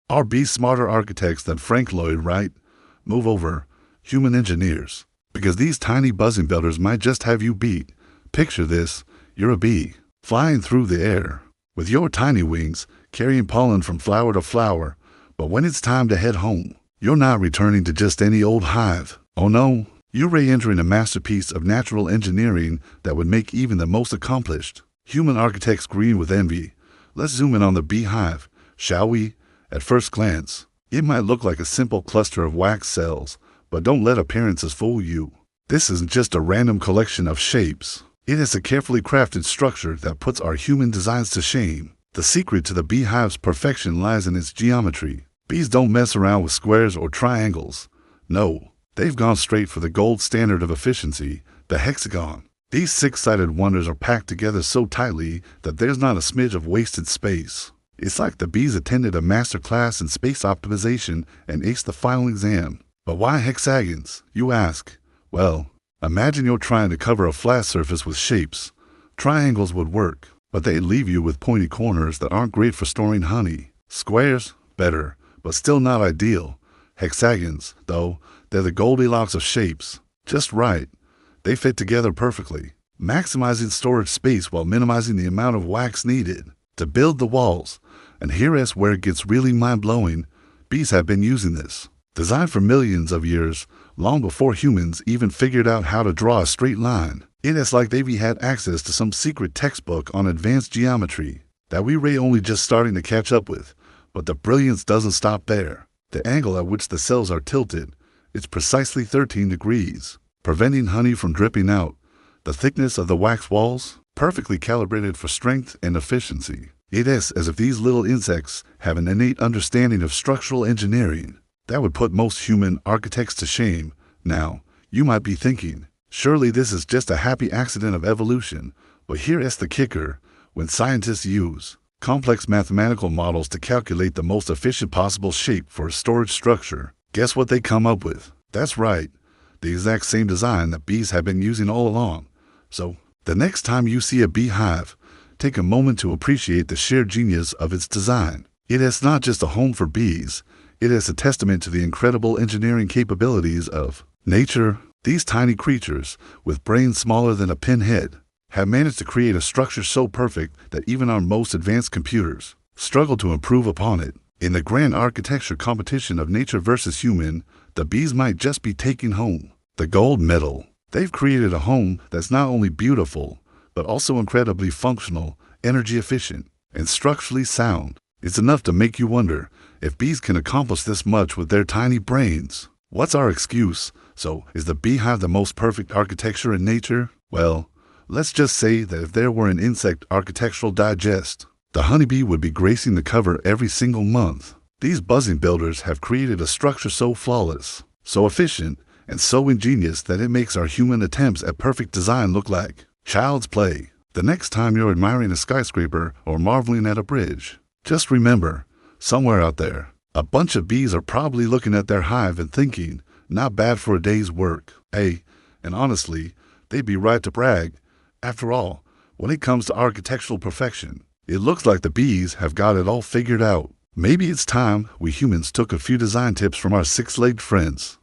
Are bees smarter architects than Frank Lloyd Wright? Move over, human engineers. Because these tiny buzzing builders might just have you beat. Picture this, you're a bee, flying through the air, with your tiny wings, carrying pollen from flower to flower. But when it's time to head home, you're not returning to just any old hive. Oh no, you're re-entering a masterpiece of natural engineering that would make even the most accomplished human architects green with envy. Let's zoom in on the beehive, shall we? At first glance, it might look like a simple cluster of wax cells, but don't let appearances fool you. This isn't just a random collection of shapes. It is a carefully crafted structure that puts our human designs to shame. The secret to the beehive's perfection lies in its geometry. Bees don't mess around with squares or triangles. No, they've gone straight for the gold standard of efficiency, the hexagon. These six-sided wonders are packed together so tightly that there's not a smidge of wasted space. It's like the bees attended a master class in space optimization and aced the final exam. But why hexagons, you ask? Well, imagine you're trying to cover a flat surface with shapes. Triangles would work, but they'd leave you with pointy corners that aren't great for storing honey. Squares? Better, but still not ideal. Hexagons, though, they're the Goldilocks of shapes. Just right. They fit together perfectly, maximizing storage space while minimizing the amount of wax needed to build the walls. And here is where it gets really mind-blowing. Bees have been using this, designed for millions of years, long before humans even figured out how to draw a straight line. It is like they've had access to some secret textbook on advanced geometry that we're only just starting to catch up with. But the brilliance doesn't stop there. The angle at which the cells are tilted, it's precisely 13 degrees, preventing honey from dripping out. The thickness of the wax walls, perfectly calibrated for strength and efficiency. It is as if these little insects have an innate understanding of structural engineering that would put most human architects to shame. Now, you might be thinking, surely this is just a happy accident of evolution. But here is the kicker. When scientists use complex mathematical models to calculate the most efficient possible shape for a storage structure, guess what they come up with? That's right, the exact same design that bees have been using all along. So, the next time you see a beehive, take a moment to appreciate the sheer genius of its design. It is not just a home for bees, it is a testament to the incredible engineering capabilities of nature. These tiny creatures, with brains smaller than a pinhead, have managed to create a structure so perfect that even our most advanced computers struggle to improve upon it. In the grand architecture competition of nature versus human, the bees might just be taking home the gold medal. They've created a home that's not only beautiful, but also incredibly functional, energy efficient, and structurally sound. It's enough to make you wonder, if bees can accomplish this much with their tiny brains, what's our excuse? So, is the beehive the most perfect architecture in nature? Well, let's just say that if there were an insect architectural digest, the honeybee would be gracing the cover every single month. These buzzing builders have created a structure so flawless, so efficient, and so ingenious that it makes our human attempts at perfect design look like child's play. The next time you're admiring a skyscraper or marveling at a bridge, just remember, somewhere out there, a bunch of bees are probably looking at their hive and thinking, not bad for a day's work. Hey, and honestly, they'd be right to brag. After all, when it comes to architectural perfection, it looks like the bees have got it all figured out. Maybe it's time we humans took a few design tips from our six-legged friends.